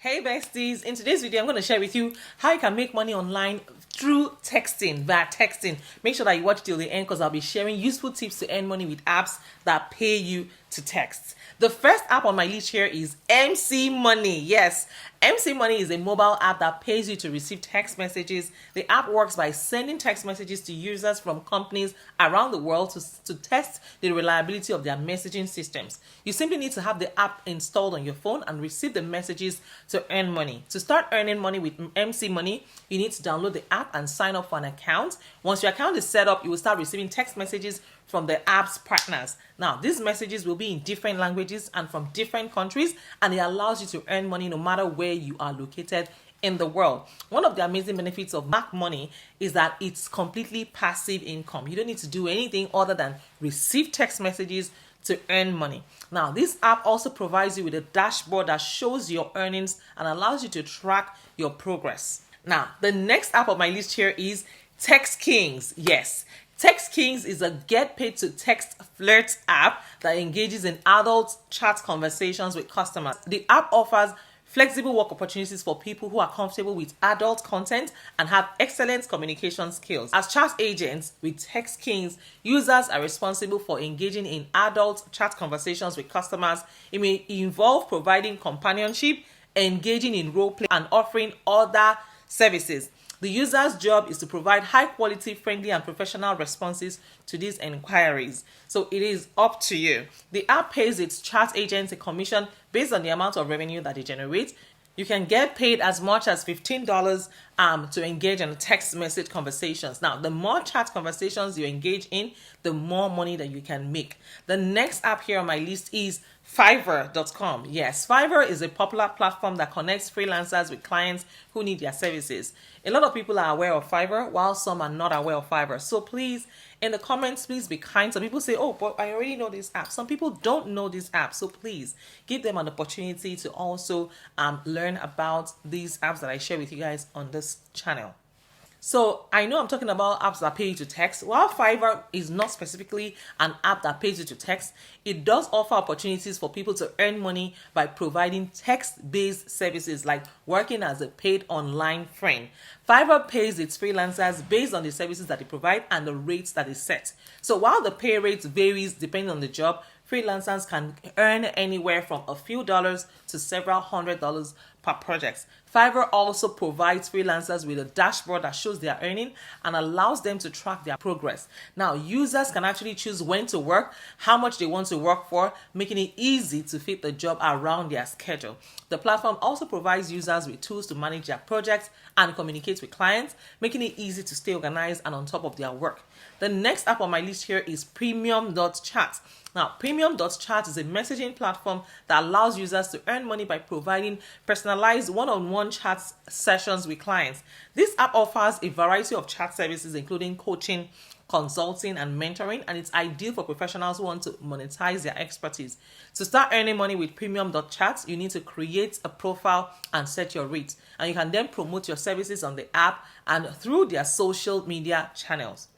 Hey besties, in today's video I'm going to share with you how you can make money online through texting, via texting. Make sure that you watch till the end because I'll be sharing useful tips to earn money with apps that pay you to text. The first app on my list here is MC Money. Yes, MC Money is a mobile app that pays you to receive text messages. The app works by sending text messages to users from companies around the world to test the reliability of their messaging systems. You simply need to have the app installed on your phone and receive the messages to earn money. To start earning money with MC Money, you need to download the app and sign up for an account. Once your account is set up, you will start receiving text messages from the app's partners. Now, these messages will be in different languages and from different countries, and it allows you to earn money no matter where you are located in the world. One of the amazing benefits of Mac Money is that it's completely passive income. You don't need to do anything other than receive text messages to earn money. Now, this app also provides you with a dashboard that shows your earnings and allows you to track your progress. Now, the next app on my list here is Text Kings. Yes, Text Kings is a get paid to text flirt app that engages in adult chat conversations with customers. The app offers flexible work opportunities for people who are comfortable with adult content and have excellent communication skills. As chat agents with Text Kings, users are responsible for engaging in adult chat conversations with customers. It may involve providing companionship, engaging in role play, and offering other services. The user's job is to provide high quality, friendly, and professional responses to these inquiries. So it is up to you. The app pays its chat agents a commission based on the amount of revenue that they generate. You can get paid as much as $15 to engage in text message conversations. Now, the more chat conversations you engage in, the more money that you can make. The next app here on my list is Fiverr.com. Yes, Fiverr is a popular platform that connects freelancers with clients who need their services. A lot of people are aware of Fiverr, while some are not aware of Fiverr. So please, in the comments, please be kind. Some people say, oh, but I already know this app. Some people don't know this app. So please give them an opportunity to also learn about these apps that I share with you guys on this channel. So I know I'm talking about apps that pay you to text. While Fiverr is not specifically an app that pays you to text, it does offer opportunities for people to earn money by providing text-based services like working as a paid online friend. Fiverr pays its freelancers based on the services that they provide and the rates that is set. So while the pay rate varies depending on the job, freelancers can earn anywhere from a few dollars to several $100s per project. Fiverr also provides freelancers with a dashboard that shows their earning and allows them to track their progress. Now, users can actually choose when to work, how much they want to work for, making it easy to fit the job around their schedule. The platform also provides users with tools to manage their projects and communicate with clients, making it easy to stay organized and on top of their work. The next app on my list here is Premium.chat. Now, Premium.chat is a messaging platform that allows users to earn money by providing personalized one-on-one chat sessions with clients. This app offers a variety of chat services, including coaching, consulting, and mentoring, and it's ideal for professionals who want to monetize their expertise. To start earning money with Premium.chat, you need to create a profile and set your rates, and you can then promote your services on the app and through their social media channels.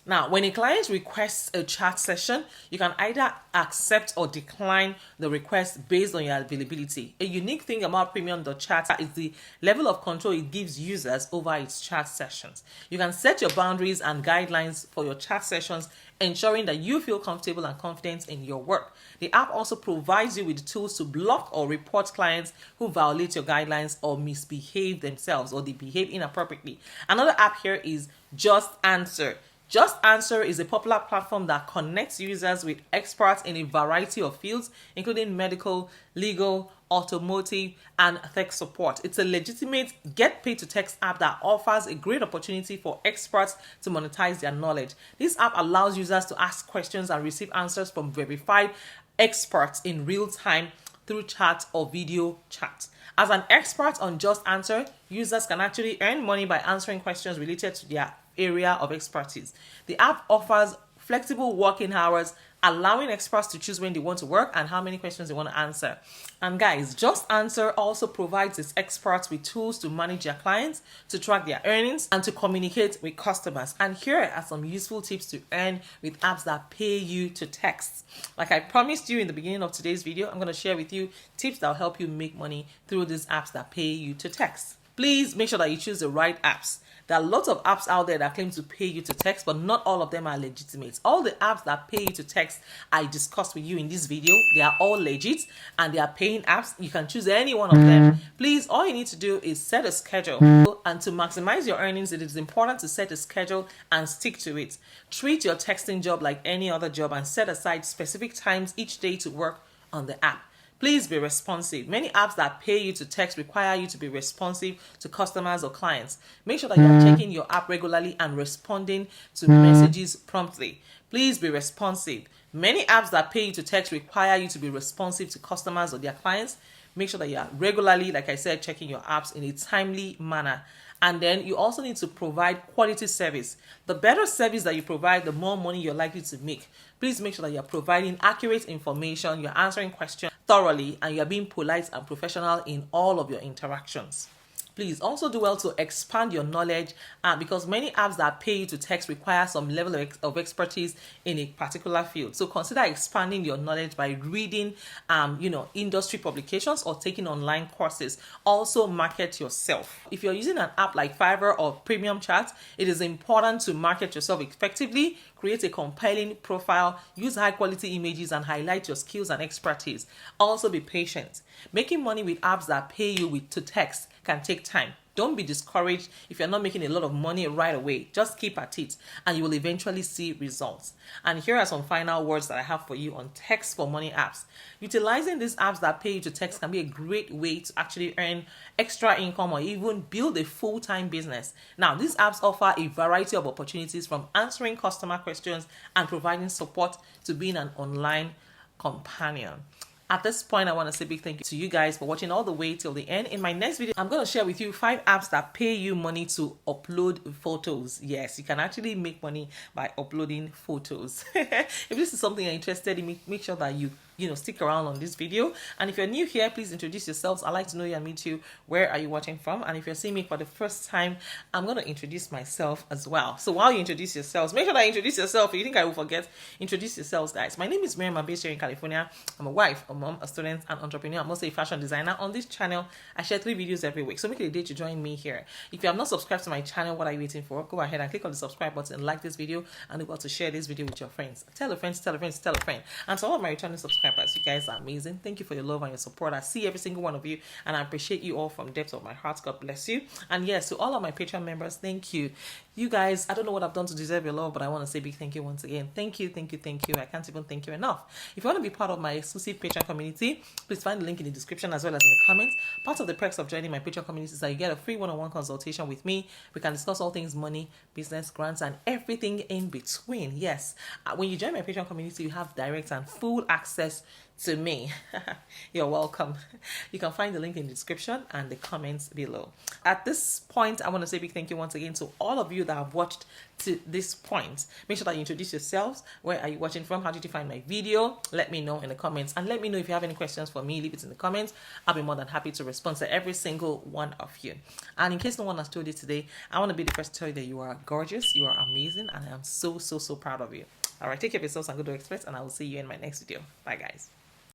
Now, when a client requests a chat session, you can either accept or decline the request based on your availability. A unique thing about Premium.chat is the level of control it gives users over its chat sessions. You can set your boundaries and guidelines for your chat sessions, ensuring that you feel comfortable and confident in your work. The app also provides you with tools to block or report clients who violate your guidelines or misbehave themselves or they behave inappropriately. Another app here is Just Answer. Just Answer is a popular platform that connects users with experts in a variety of fields, including medical, legal, automotive, and tech support. It's a legitimate get paid to text app that offers a great opportunity for experts to monetize their knowledge. This app allows users to ask questions and receive answers from verified experts in real time through chat or video chat. As an expert on Just Answer, users can actually earn money by answering questions related to their area of expertise. The app offers flexible working hours allowing experts to choose when they want to work and how many questions they want to answer. And guys, Just Answer also provides its experts with tools to manage their clients, to track their earnings, and to communicate with customers. And here are some useful tips to earn with apps that pay you to text. Like I promised you in the beginning of today's video, I'm going to share with you tips that will help you make money through these apps that pay you to text. Please make sure that you choose the right apps. There are lots of apps out there that claim to pay you to text, but not all of them are legitimate. All the apps that pay you to text I discussed with you in this video, they are all legit and they are paying apps. You can choose any one of them. Please, all you need to do is set a schedule. And to maximize your earnings, it is important to set a schedule and stick to it. Treat your texting job like any other job and set aside specific times each day to work on the app. Please be responsive. Many apps that pay you to text require you to be responsive to customers or clients. Make sure that you are checking your app regularly and responding to messages promptly. Please be responsive. Many apps that pay you to text require you to be responsive to customers or their clients. Make sure that you are regularly, like I said, checking your apps in a timely manner. And then you also need to provide quality service. The better service that you provide, the more money you're likely to make. Please make sure that you're providing accurate information, you're answering questions thoroughly, and you're being polite and professional in all of your interactions. Please also do well to expand your knowledge because many apps that pay you to text require some level of expertise in a particular field. So consider expanding your knowledge by reading, industry publications or taking online courses. Also market yourself. If you're using an app like Fiverr or Premium Chat, it is important to market yourself effectively, create a compelling profile, use high quality images and highlight your skills and expertise. Also be patient. Making money with apps that pay you to text can take time. Don't be discouraged if you're not making a lot of money right away. Just keep at it and you will eventually see results. And here are some final words that I have for you on text for money apps. Utilizing these apps that pay you to text can be a great way to actually earn extra income or even build a full-time business. Now, these apps offer a variety of opportunities from answering customer questions and providing support to being an online companion. At this point, I want to say a big thank you to you guys for watching all the way till the end. In my next video, I'm going to share with you 5 apps that pay you money to upload photos. Yes, you can actually make money by uploading photos. If this is something you're interested in, make sure that you stick around on this video. And if you're new here, please introduce yourselves. I'd like to know you and meet you. Where are you watching from? And if you're seeing me for the first time, I'm going to introduce myself as well. So while you introduce yourselves, make sure that you introduce yourself. If you think I will forget, introduce yourselves, guys. My name is Mariam A based here in California. I'm a wife, a mom, a student, an entrepreneur. I'm also a fashion designer. On this channel, I share 3 videos every week. So make it a day to join me here. If you have not subscribed to my channel, what are you waiting for? Go ahead and click on the subscribe button, like this video, and able to share this video with your friends. Tell a friend, tell a friend, tell a friend. And to all of my returning subscribers, you guys are amazing. Thank you for your love and your support. I see every single one of you and I appreciate you all from the depths of my heart. God bless you. And yes, to all of my Patreon members, thank you. You guys, I don't know what I've done to deserve your love, but I want to say big thank you once again. Thank you, thank you, thank you. I can't even thank you enough. If you want to be part of my exclusive Patreon community, please find the link in the description as well as in the comments. Part of the perks of joining my Patreon community is that you get a free one-on-one consultation with me. We can discuss all things money, business, grants, and everything in between. Yes, when you join my Patreon community, you have direct and full access to me. You're welcome. You can find the link in the description and the comments below. At this point, I want to say big thank you once again to all of you that have watched to this point. Make sure that you introduce yourselves. Where are you watching from? How did you find my video? Let me know in the comments, and let me know if you have any questions for me. Leave it in the comments. I'll be more than happy to respond to every single one of you. And in case no one has told you today, I want to be the first to tell you that you are gorgeous, you are amazing, and I am so proud of you. All right, take care of yourselves and go to express, and I will see you in my next video. Bye, guys.